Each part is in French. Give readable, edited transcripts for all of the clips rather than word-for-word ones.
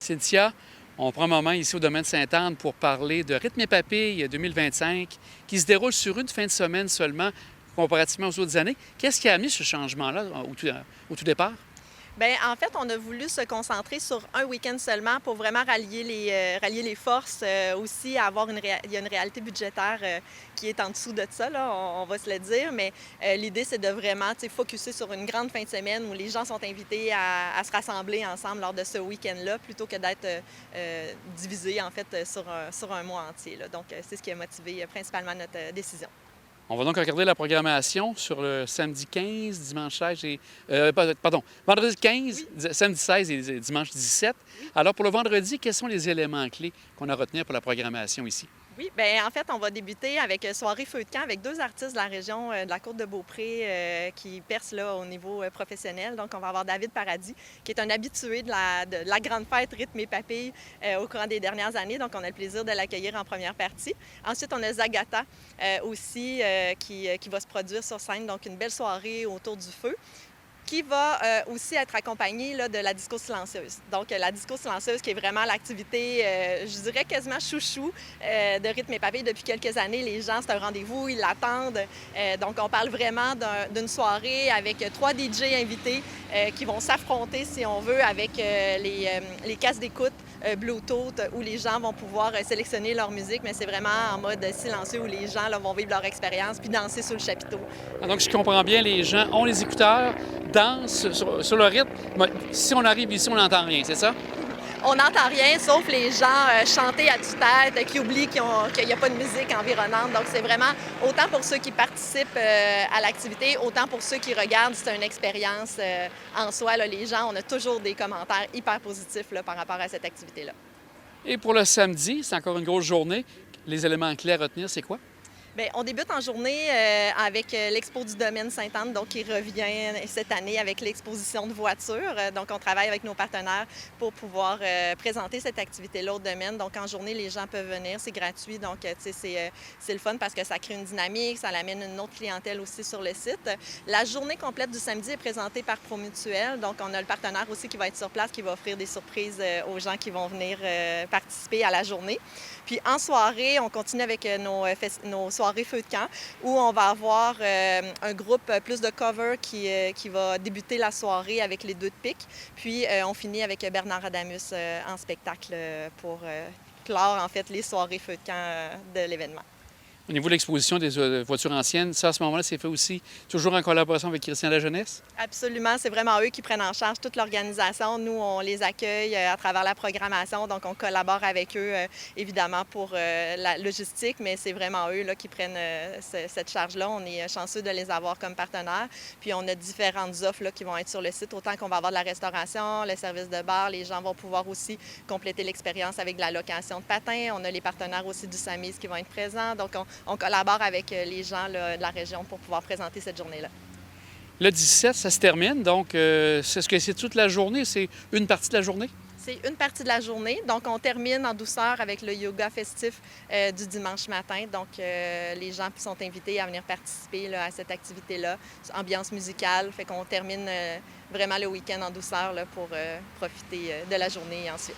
Cynthia, on prend un moment ici au domaine Sainte-Anne pour parler de Rythme et Papilles 2025 qui se déroule sur une fin de semaine seulement comparativement aux autres années. Qu'est-ce qui a amené ce changement-là au tout départ? Bien, en fait, on a voulu se concentrer sur un week-end seulement pour vraiment rallier les forces, aussi avoir il y a une réalité budgétaire qui est en dessous de ça, là, on va se le dire, mais l'idée, c'est de vraiment focusser sur une grande fin de semaine où les gens sont invités à se rassembler ensemble lors de ce week-end-là, plutôt que d'être divisés, en fait, sur un mois entier, là. Donc, c'est ce qui a motivé principalement notre décision. On va donc regarder la programmation sur le samedi 15, dimanche 16 et... pardon, vendredi 15, samedi 16 et dimanche 17. Alors, pour le vendredi, quels sont les éléments clés qu'on a à retenir pour la programmation ici? Oui, bien, en fait, on va débuter avec soirée feu de camp avec deux artistes de la région de la Côte-de-Beaupré qui percent là, au niveau professionnel. Donc, on va avoir David Paradis, qui est un habitué de la grande fête Rythme et Papilles au courant des dernières années. Donc, on a le plaisir de l'accueillir en première partie. Ensuite, on a Zagata aussi qui va se produire sur scène. Donc, une belle soirée autour du feu, qui va aussi être accompagnée là, de la disco silencieuse. Donc, la disco silencieuse qui est vraiment l'activité, je dirais quasiment chouchou de Rythme et Papilles depuis quelques années. Les gens, c'est un rendez-vous, ils l'attendent. Donc, on parle vraiment d'une soirée avec 3 DJ invités qui vont s'affronter, si on veut, avec les casques d'écoute Bluetooth où les gens vont pouvoir sélectionner leur musique, mais c'est vraiment en mode silencieux où les gens là, vont vivre leur expérience puis danser sous le chapiteau. Donc, je comprends bien, les gens ont les écouteurs, dansent sur le rythme. Si on arrive ici, on n'entend rien, c'est ça? On n'entend rien, sauf les gens chanter à tue-tête, qui oublient qu'il n'y a pas de musique environnante. Donc, c'est vraiment autant pour ceux qui participent à l'activité, autant pour ceux qui regardent. C'est une expérience en soi. Là, les gens, on a toujours des commentaires hyper positifs là, par rapport à cette activité-là. Et pour le samedi, c'est encore une grosse journée. Les éléments clés à retenir, c'est quoi? Bien, on débute en journée avec l'Expo du domaine Sainte-Anne, donc qui revient cette année avec l'exposition de voitures. Donc, on travaille avec nos partenaires pour pouvoir présenter cette activité-là au domaine. Donc, en journée, les gens peuvent venir, c'est gratuit. Donc, tu sais, c'est le fun parce que ça crée une dynamique, ça amène une autre clientèle aussi sur le site. La journée complète du samedi est présentée par Promutuel. Donc, on a le partenaire aussi qui va être sur place, qui va offrir des surprises aux gens qui vont venir participer à la journée. Puis, en soirée, on continue avec nos soirée feu de camp, où on va avoir un groupe plus de cover qui va débuter la soirée avec les deux de pique. Puis on finit avec Bernard Adamus en spectacle pour clore en fait les soirées feu de camp de l'événement. Au niveau de l'exposition des voitures anciennes, ça, à ce moment-là, c'est fait aussi toujours en collaboration avec Christian La Jeunesse? Absolument. C'est vraiment eux qui prennent en charge toute l'organisation. Nous, on les accueille à travers la programmation. Donc, on collabore avec eux, évidemment, pour la logistique, mais c'est vraiment eux là, qui prennent cette charge-là. On est chanceux de les avoir comme partenaires. Puis, on a différentes offres là, qui vont être sur le site. Autant qu'on va avoir de la restauration, le service de bar. Les gens vont pouvoir aussi compléter l'expérience avec de la location de patins. On a les partenaires aussi du SAMIS qui vont être présents. Donc, on collabore avec les gens là, de la région pour pouvoir présenter cette journée-là. Le 17, ça se termine, donc est-ce que c'est toute la journée? C'est une partie de la journée? C'est une partie de la journée. Donc, on termine en douceur avec le yoga festif du dimanche matin. Donc, les gens sont invités à venir participer là, à cette activité-là. Ambiance musicale, fait qu'on termine vraiment le week-end en douceur là, pour profiter de la journée ensuite.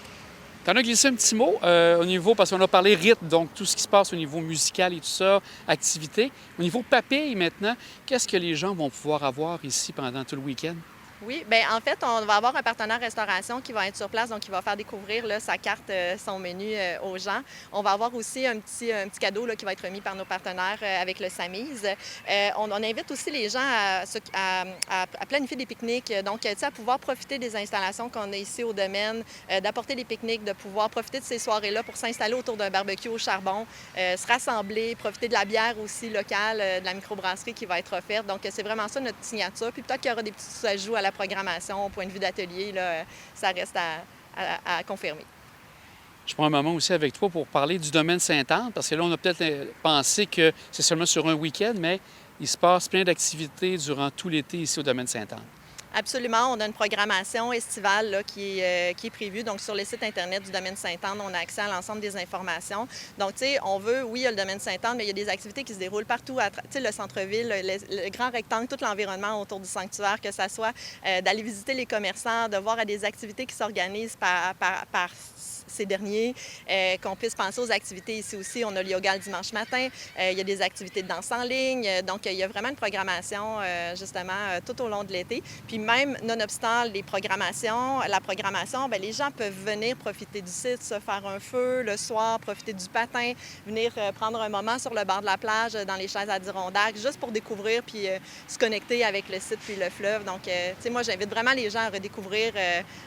T'en as glissé un petit mot au niveau, parce qu'on a parlé rythme, donc tout ce qui se passe au niveau musical et tout ça, activité. Au niveau papilles maintenant, qu'est-ce que les gens vont pouvoir avoir ici pendant tout le week-end? Oui, bien en fait, on va avoir un partenaire restauration qui va être sur place, donc qui va faire découvrir là, sa carte, son menu aux gens. On va avoir aussi un petit cadeau là, qui va être remis par nos partenaires avec le SAMIS. On invite aussi les gens à planifier des pique-niques, donc tu sais, à pouvoir profiter des installations qu'on a ici au domaine, d'apporter des pique-niques, de pouvoir profiter de ces soirées-là pour s'installer autour d'un barbecue au charbon, se rassembler, profiter de la bière aussi locale, de la microbrasserie qui va être offerte. Donc c'est vraiment ça notre signature. Puis peut-être qu'il y aura des petits ajouts à la programmation au point de vue d'atelier, là, ça reste à confirmer. Je prends un moment aussi avec toi pour parler du domaine Sainte-Anne, parce que là, on a peut-être pensé que c'est seulement sur un week-end, mais il se passe plein d'activités durant tout l'été ici au domaine Sainte-Anne. Absolument. On a une programmation estivale là, qui est prévue. Donc, sur le site Internet du domaine Sainte-Anne, on a accès à l'ensemble des informations. Donc, tu sais, on veut, oui, il y a le domaine Sainte-Anne, mais il y a des activités qui se déroulent partout. Tu sais, le centre-ville, le grand rectangle, tout l'environnement autour du sanctuaire, que ce soit d'aller visiter les commerçants, de voir à des activités qui s'organisent par ces derniers, qu'on puisse penser aux activités ici aussi. On a le yoga le dimanche matin, il y a des activités de danse en ligne, donc il y a vraiment une programmation justement tout au long de l'été. Puis même, nonobstant la programmation, bien, les gens peuvent venir profiter du site, se faire un feu le soir, profiter du patin, venir prendre un moment sur le bord de la plage, dans les chaises Adirondack, juste pour découvrir puis se connecter avec le site puis le fleuve. Donc, tu sais, moi, j'invite vraiment les gens à redécouvrir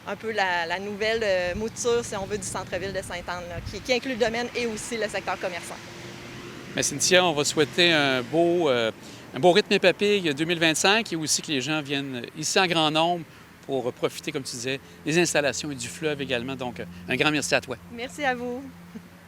un peu la nouvelle mouture, si on veut, du centre-ville de Sainte-Anne, qui inclut le domaine et aussi le secteur commerçant. Mais Cynthia, on va souhaiter un beau rythme et papille 2025 et aussi que les gens viennent ici en grand nombre pour profiter, comme tu disais, des installations et du fleuve également. Donc, un grand merci à toi. Merci à vous.